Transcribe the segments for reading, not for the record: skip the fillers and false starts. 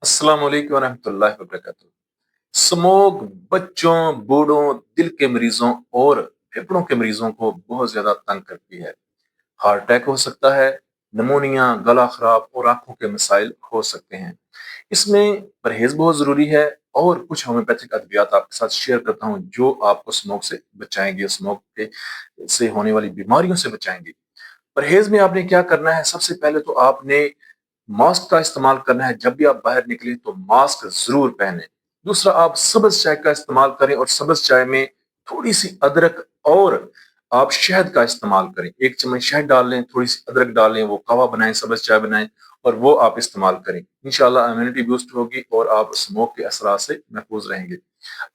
अस्सलाम वालेकुम वरहमतुल्लाहि वबरकातुहू। स्मोक बच्चों, बूढ़ों, दिल के मरीजों और फेफड़ों के मरीजों को बहुत ज्यादा तंग करती है। हार्ट अटैक हो सकता है, निमोनिया, गला खराब और आंखों के मसाइल हो सकते हैं। इसमें परहेज बहुत जरूरी है और कुछ होम्योपैथिक अद्वियात आपके साथ शेयर करता हूँ जो आपको स्मोक से बचाएंगे, स्मोक के से होने वाली बीमारियों से बचाएंगे। परहेज में आपने क्या करना है? सबसे पहले तो आपने मास्क का इस्तेमाल करना है। जब भी आप बाहर निकले तो मास्क जरूर पहने। दूसरा, आप सब्ज चाय का इस्तेमाल करें और सब्ज चाय में थोड़ी सी अदरक और आप शहद का इस्तेमाल करें। 1 चम्मच शहद डाल लें, थोड़ी सी अदरक डाल लें, वो कावा बनाएं, सब्ज चाय बनाएं और वो आप इस्तेमाल करें। इंशाल्लाह इम्यूनिटी बूस्ट होगी और आप स्मोक के असरात से महफूज रहेंगे।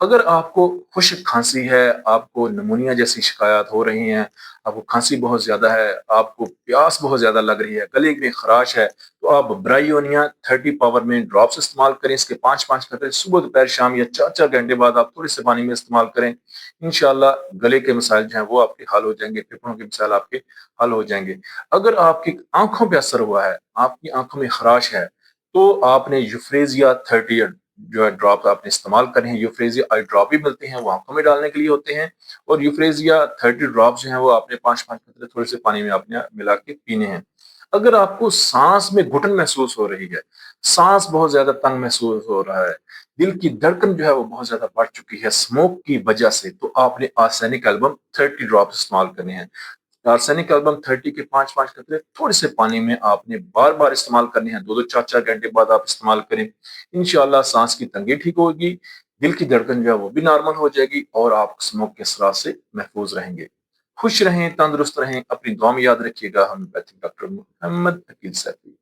अगर आपको खुश्क खांसी है, आपको निमोनिया जैसी शिकायत हो रही हैं, आपको खांसी बहुत ज्यादा है, आपको प्यास बहुत ज्यादा लग रही है, गले में खराश है, तो आप ब्रायोनिया 30 पावर में ड्रॉप्स इस्तेमाल करें। इसके 5-5 कतरे सुबह, दोपहर, शाम या 4-4 घंटे बाद आप थोड़े से पानी में इस्तेमाल करें। इंशाल्लाह गले के मसाइल जो हैं वो आपके हल हो जाएंगे, फेफड़ों के मसाइल आपके हल हो जाएंगे। अगर आपकी आंखों पे असर हुआ है, आपकी आंखों में खराश है, तो आपने यूफ्रेजिया 30 जो है ड्रॉप आपने इस्तेमाल करें हैं। यूफ्रेजिया आई ड्रॉप भी मिलते हैं, वो आंखों में डालने के लिए होते हैं। और यूफ्रेजिया 30 ड्रॉप जो हैं वो आपने 5-5 कतरे थोड़े से पानी में आपने मिला के पीने हैं। अगर आपको सांस में घुटन महसूस हो रही है, सांस बहुत ज्यादा तंग महसूस हो रहा है, दिल की धड़कन जो है वो बहुत ज्यादा बढ़ चुकी है स्मोक की वजह से, तो आपने आर्सेनिक एल्बम 30 ड्रॉप इस्तेमाल करने हैं। आर्सेनिक एल्बम 30 के 5-5 कतरे थोड़े से पानी में आपने बार बार इस्तेमाल करने हैं। 2-2 4-4 घंटे बाद आप इस्तेमाल करें। इंशाल्लाह सांस की तंगी ठीक होगी, दिल की धड़कन जो है वो भी नॉर्मल हो जाएगी और आप स्मोक के असरात से महफूज रहेंगे। खुश रहें, तंदुरुस्त रहें, अपनी दुआ में याद रखिएगा। Homeopathic doctor Mohammad Aqeel Saifi.